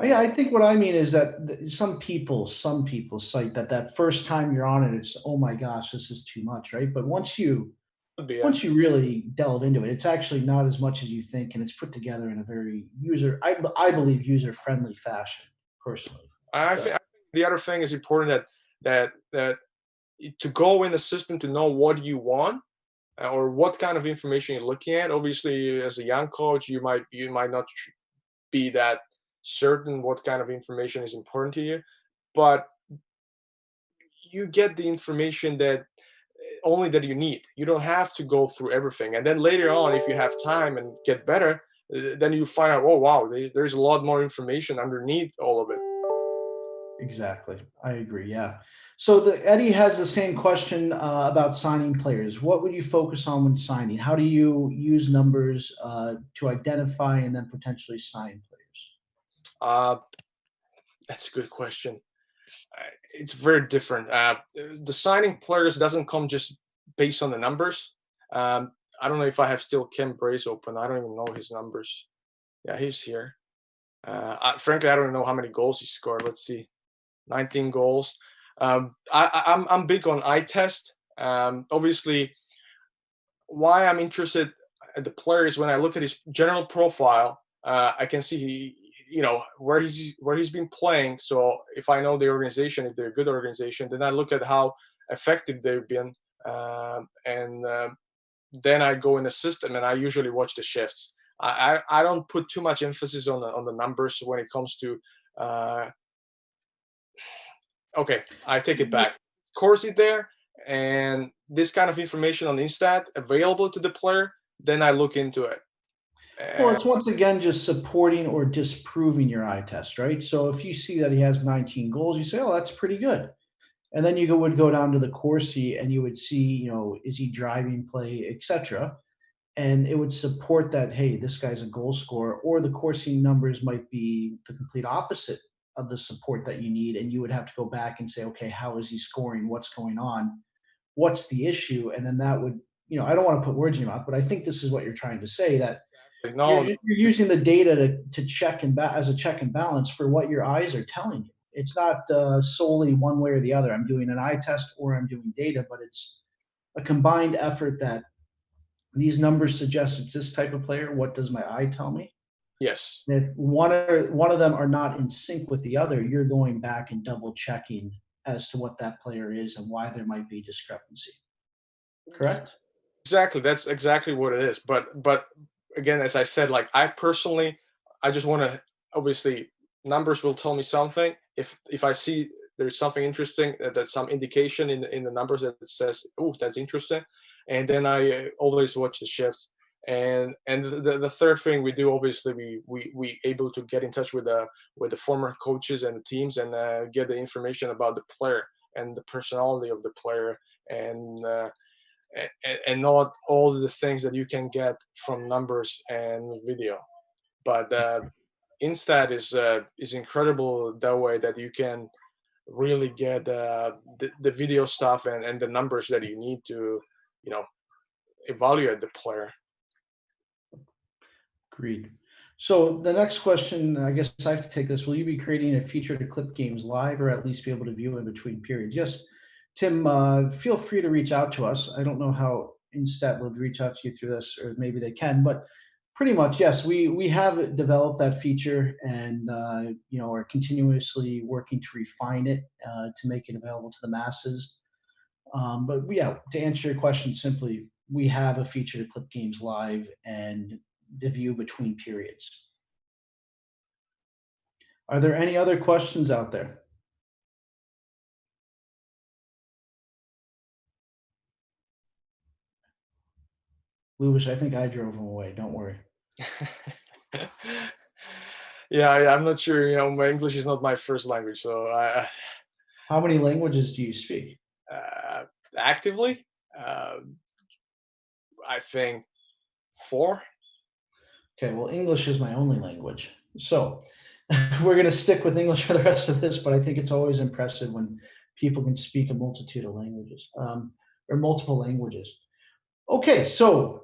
Yeah, Uh, I think what I mean is that some people cite that first time you're on it, it's, oh my gosh, this is too much, right? But once you Could be, yeah. once you really delve into it, it's actually not as much as you think, and it's put together in a very I believe user friendly fashion, personally. I think the other thing is important that to go in the system to know what you want, or what kind of information you're looking at. Obviously, as a young coach, you might not be that certain what kind of information is important to you, but you get the information that only that you need. You don't have to go through everything. And then later on, if you have time and get better, then you find out, oh wow, there's a lot more information underneath all of it. Exactly. I agree. Yeah. So Eddie has the same question about signing players. What would you focus on when signing? How do you use numbers to identify and then potentially sign players? Uh, that's a good question. It's very different. The signing players doesn't come just based on the numbers. Um, I don't know if I have still Ken Brace open. I don't even know his numbers. Yeah, he's here. Frankly, I don't know how many goals he scored. Let's see, 19 goals. I'm big on eye test. Obviously, why I'm interested at the players when I look at his general profile, I can see where he's been playing. So if I know the organization, if they're a good organization, then I look at how effective they've been, and then I go in the system and I usually watch the shifts. I don't put too much emphasis on the numbers when it comes to. Uh, okay, I take it back. Corsi there, and this kind of information on Instat available to the player, then I look into it. Well, And it's once again just supporting or disproving your eye test, right? So if you see that he has 19 goals, you say, "Oh, that's pretty good." And then would go down to the Corsi and you would see, is he driving play, etc. And it would support that, hey, this guy's a goal scorer, or the Corsi numbers might be the complete opposite of the support that you need. And you would have to go back and say, okay, how is he scoring? What's going on? What's the issue? And then that would, I don't want to put words in your mouth, but I think this is what you're trying to say, that you're, no, you're using the data to check as a check and balance for what your eyes are telling you. It's not solely one way or the other. I'm doing an eye test or I'm doing data, but it's a combined effort that these numbers suggest it's this type of player. What does my eye tell me? Yes. If one of them are not in sync with the other, you're going back and double checking as to what that player is and why there might be discrepancy. Correct? Exactly. That's exactly what it is. But again, as I said, like I personally, I just want to, obviously numbers will tell me something. If I see there's something interesting, that's some indication in the numbers that says, oh, that's interesting, and then I always watch the shifts. And the third thing we do, obviously, we able to get in touch with the former coaches and teams, and get the information about the player and the personality of the player, and not all the things that you can get from numbers and video. But InStat is incredible that way, that you can really get the video stuff and the numbers that you need to, you know, evaluate the player. Agreed. So the next question, I guess I have to take this. Will you be creating a feature to clip games live, or at least be able to view in between periods? Yes, Tim, feel free to reach out to us. I don't know how Instat would reach out to you through this, or maybe they can, but pretty much, yes, we have developed that feature, and are continuously working to refine it to make it available to the masses. But yeah, to answer your question simply, we have a feature to clip games live and the view between periods. Are there any other questions out there? Lubish, I think I drove him away. Don't worry. Yeah, I'm not sure. My English is not my first language, so How many languages do you speak? uh, actively, uh, I think 4. Okay, well, English is my only language. So we're going to stick with English for the rest of this, but I think it's always impressive when people can speak a multitude of languages, or multiple languages. Okay, so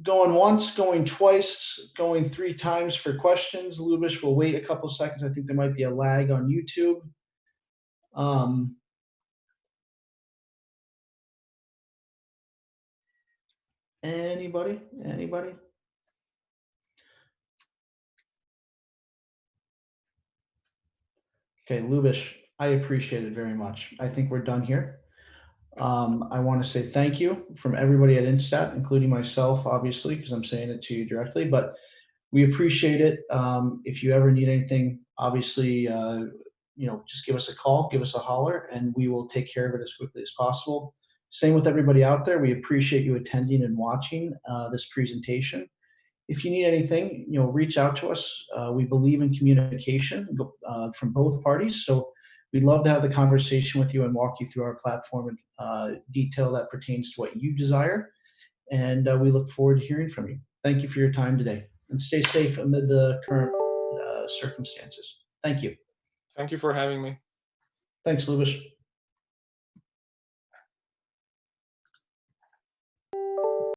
going once, going twice, going 3 times for questions. Lubish will wait a couple seconds. I think there might be a lag on YouTube. Um, anybody? Anybody? Okay, Lubish, I appreciate it very much. I think we're done here. I want to say thank you from everybody at Instat, including myself, obviously, because I'm saying it to you directly. But we appreciate it. If you ever need anything, obviously, just give us a call, give us a holler, and we will take care of it as quickly as possible. Same with everybody out there. We appreciate you attending and watching this presentation. If you need anything, reach out to us. We believe in communication from both parties. So we'd love to have the conversation with you and walk you through our platform in detail that pertains to what you desire. And we look forward to hearing from you. Thank you for your time today, and stay safe amid the current circumstances. Thank you. Thank you for having me. Thanks, Lubish.